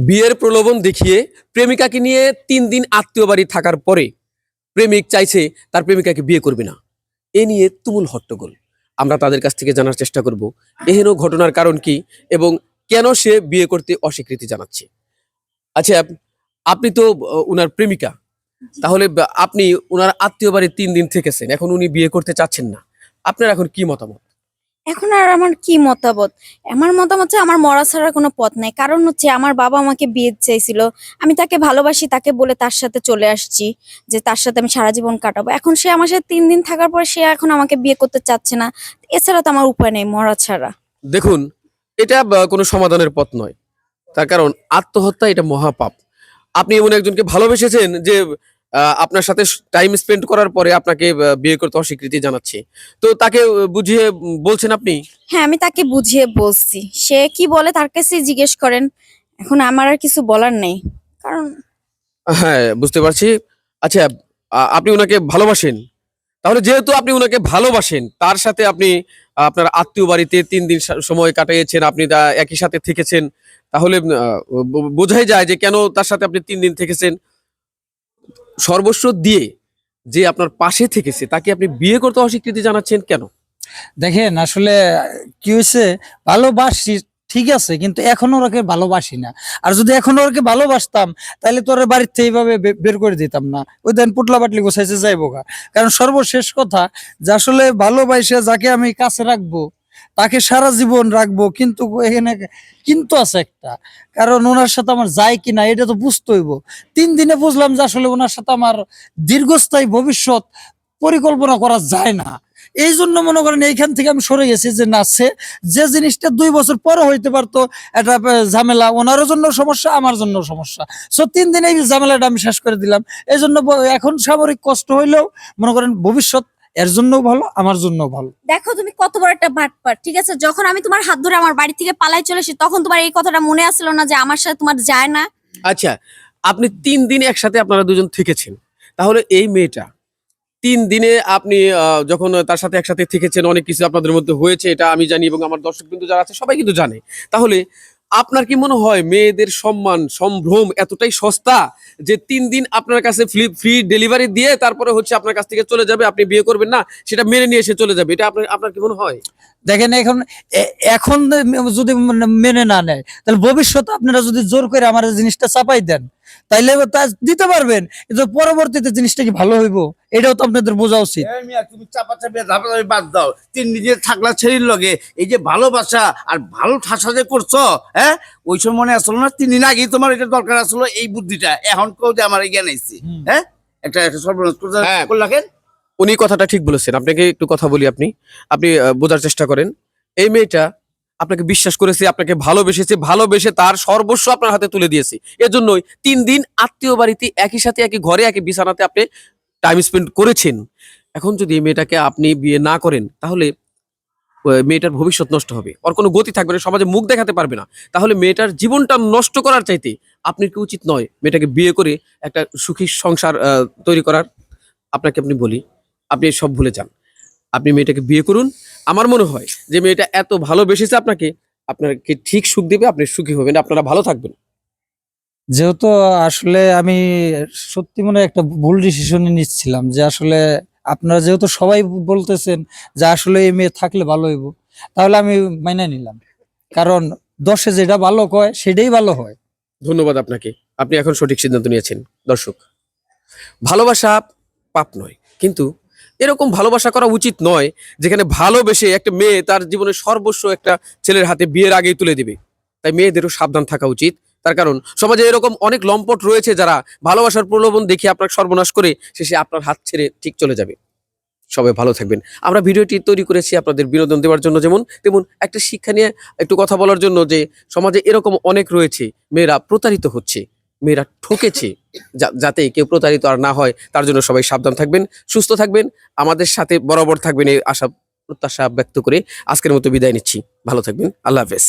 বিয়ের প্রলোভন দেখিয়ে প্রেমিকাকে নিয়ে ৩ দিন আত্মীয় বাড়ি থাকার পরে প্রেমিক চাইছে তার প্রেমিকাকে বিয়ে করবে না। এ নিয়ে তুমুল হট্টগোল। আমরা তাদের কাছ থেকে জানার চেষ্টা করব এহেন ঘটনার কারণ কি এবং কেন সে বিয়ে করতে অস্বীকৃতি জানাচ্ছে। আচ্ছা, আপনি তো উনার প্রেমিকা, তাহলে আপনি উনার আত্মীয় বাড়ি ৩ দিন থেকেছেন, এখন উনি বিয়ে করতে চাচ্ছেন না, আপনার এখন কি মতামত? এখন আর আমার কি মতামত? আমার মতামত হচ্ছে আমার মরা ছাড়া কোনো পথ নাই। কারণ হচ্ছে আমার বাবা আমাকে বিয়ে চাইছিল। আমি তাকে ভালোবাসি, তাকে বলে তার সাথে চলে আসছি যে তার সাথে আমি সারা জীবন কাটাবো। এখন সে আমার সাথে ৩ দিন থাকার পর সে এখন আমাকে বিয়ে করতে চাচ্ছে না। এছাড়া তো আমার উপায় নেই মরা ছাড়া। দেখুন, এটা কোনো সমাধানের পথ নয়। তার কারণ আত্মহত্যা এটা মহাপাপ। আপনি এমন একজনকে ভালোবেসেছেন যে আপনার সাথে টাইম স্পেন্ড করার পরে আপনাকে বিয়ে করতে অস্বীকৃতি জানাচ্ছে। তো তাকে বুঝিয়ে বলছেন আপনি? হ্যাঁ, আমি তাকে বুঝিয়ে বলছি। সে কি বলে তার কাছেই জিজ্ঞেস করেন। এখন আমার আর কিছু বলার নেই। কারণ হ্যাঁ, বুঝতে পারছি। আচ্ছা, আপনি উনাকে ভালোবাসেন। তাহলে যেহেতু আপনি উনাকে ভালোবাসেন, তার সাথে আপনি আপনার আত্মীয় বাড়িতে ৩ দিন সময় কাটিয়েছেন, আপনি একই সাথে থেকেছেন। তাহলে বোঝাই যায় যে কেন তার সাথে আপনি ৩ দিন থেকেছেন। সর্বস্ব দিয়ে যে আপনার পাশে থেকেছে তাকে আপনি বিয়ে করতে অস্বীকৃতি জানাচ্ছেন কেন? দেখেন আসলে কি হয়েছে, ভালোবাসি ঠিক আছে, কিন্তু এখনো ওকে ভালোবাসি না। আর যদি এখনো ওকে ভালোবাসতাম তাহলে তোর বাড়ির থেকে এইভাবে বের করে দিতাম না, ওই দিন পুটলা বাটলি গোছাইছে যাইবো গা। কারণ সর্বশেষ কথা যে আসলে ভালোবাসে যাকে আমি কাছে রাখবো তাকে সারা জীবন রাখবো, কিন্তু এখানে কিন্তু আছে একটা কারণ, ওনার সাথে আমার যায় কিনা এটা তো বুঝতে হইব। ৩ দিনে বুঝলাম যে আসলে ওনার সাথে আমার দীর্ঘস্থায়ী ভবিষ্যৎ পরিকল্পনা করা যায় না। এই জন্য মনে করেন এইখান থেকে আমি সরে গেছি যে নাচছে যে জিনিসটা ২ বছর পরে হইতে পারতো, এটা ঝামেলা ওনারও জন্য সমস্যা, আমার জন্য সমস্যা। সো ৩ দিনে এই ঝামেলাটা আমি শেষ করে দিলাম। এই জন্য এখন সামরিক কষ্ট হইলেও মনে করেন ভবিষ্যৎ এর জন্যও ভালো, আমার জন্যও ভালো। দেখো তুমি কত বড় একটা বাটপার, ঠিক আছে? যখন আমি তোমার হাত ধরে আমার বাড়ি থেকে পালাই চলে এসেছি তখন তোমার এই কথাটা মনে আসলো না যে আমার সাথে তোমার যায় না? আচ্ছা, আপনি ৩ দিন একসাথে আপনারা দুজন থেকেছেন। তাহলে এই মেয়েটা ৩ দিনে আপনি যখন তার সাথে একসাথে থেকেছেন, অনেক কিছু আপনাদের মধ্যে হয়েছে, এটা আমি জানি এবং আমার দর্শকবৃন্দ যারা আছে সবাই কিন্তু জানে। তাহলে আপনার কি মনে হয় মেয়েদের সম্মান, সম্ভ্রম এতটাই সস্তা যে ৩ দিন আপনার কাছে ফ্রি ডেলিভারি দিয়ে তারপরে হচ্ছে আপনার কাছ থেকে চলে যাবে, আপনি বিয়ে করবেন না, সেটা মেনে নিয়ে এসে চলে যাবে? এটা আপনার আপনার কি মনে হয়? দেখেন এখন এখন যদি মেনে না নেয় তাহলে ভবিষ্যতে আপনারা যদি জোর করে আমার এই জিনিসটা চাপাই দেন তাইলে তা দিতে পারবেন, কিন্তু পরবর্তীতে জিনিসটা কি ভালো হইব এটাও তো আপনাদের বোঝা উচিত। তুমি চাপা চাপিয়ে ধাপাধাপি বাদ দাও। ৩ দিন থাকলা ছেড়ির লগে এই যে ভালোবাসা আর ভালো ঠাসা যে করছো, হ্যাঁ ওই সময় মনে আসলো না ৩ দিন আগেই তোমার এটা দরকার আসলো এই বুদ্ধিটা, এখন কেউ যে আমার জ্ঞান আইছি, হ্যাঁ একটা সর্বনাশ করলা কেন? উনি কথাটা ঠিক বলেছেন। আপনাকে একটু কথা বলি, আপনি আপনি বোঝার চেষ্টা করেন। এই মেয়েটা আপনাকে বিশ্বাস করেছে, আপনাকে ভালোবেসেছে, ভালোবেসে তার সর্বস্ব আপনার হাতে তুলে দিয়েছে। এজন্যই ৩ দিন আত্মীয় বাড়িতে একই সাথে একই ঘরে একই বিছানাতে আপনি টাইম স্পেন্ড করেছেন। এখন যদি এই মেয়েটাকে আপনি বিয়ে না করেন তাহলে মেয়েটার ভবিষ্যৎ নষ্ট হবে, ওর কোনো গতি থাকবে না, সমাজে মুখ দেখাতে পারবে না। তাহলে মেয়েটার জীবনটা নষ্ট করার চাইতে আপনি কি উচিত নয় মেয়েটাকে বিয়ে করে একটা সুখী সংসার তৈরি করার? আপনাকে আপনি বলি, আপনি সব ভুলে যান, আপনি মেয়েটাকে বিয়ে করুন। আমার মনে হয় যে মেয়েটা এত ভালোবেসেছে আপনাকে, আপনাকে ঠিক সুখ দিবে, আপনি সুখী হবেন, আপনারা ভালো থাকবেন। যেহেতু আসলে আমি সত্যি মনে একটা ভুল ডিসিশন নিচ্ছিলাম যে আসলে আপনারা যেহেতু সবাই বলতেছেন যে আসলে এই মেয়ে থাকলে ভালো হইব, তাহলে আমি মাইনা নিলাম। কারণ দশে যেটা ভালো কয় সেটাই ভালো হয়। ধন্যবাদ আপনাকে, আপনি এখন সঠিক সিদ্ধান্ত নিয়েছেন। দর্শক, ভালোবাসা পাপ নয়, কিন্তু এরকম ভালোবাসা করা উচিত নয় যেখানে ভালোবেসে একটা মেয়ে তার জীবনের সর্বস্ব একটা ছেলের হাতে বিয়ের আগেই তুলে দিবে। তাই মেয়েদেরও সাবধান থাকা উচিত। তার কারণ সমাজে এরকম অনেক লম্পট রয়েছে যারা ভালোবাসার প্রলোভন দেখিয়ে আপনার সর্বনাশ করে শেষে আপনার হাত ছেড়ে ঠিক চলে যাবে। সবাই ভালো থাকবেন। আমরা ভিডিওটি তৈরি করেছি আপনাদের বিনোদন দেওয়ার জন্য, যেমন তেমন একটা শিক্ষা নিয়ে একটু কথা বলার জন্য যে সমাজে এরকম অনেক রয়েছে, মেয়েরা প্রতারিত হচ্ছে, মেয়েরা ঠকেছে, যাতে কেউ প্রতারিত আর না হয় তার জন্য সবাই সাবধান থাকবেন, সুস্থ থাকবেন, আমাদের সাথে বরাবর থাকবেন এই আশা প্রত্যাশা ব্যক্ত করে আজকের মতো বিদায় নিচ্ছি। ভালো থাকবেন, আল্লাহ হাফেজ।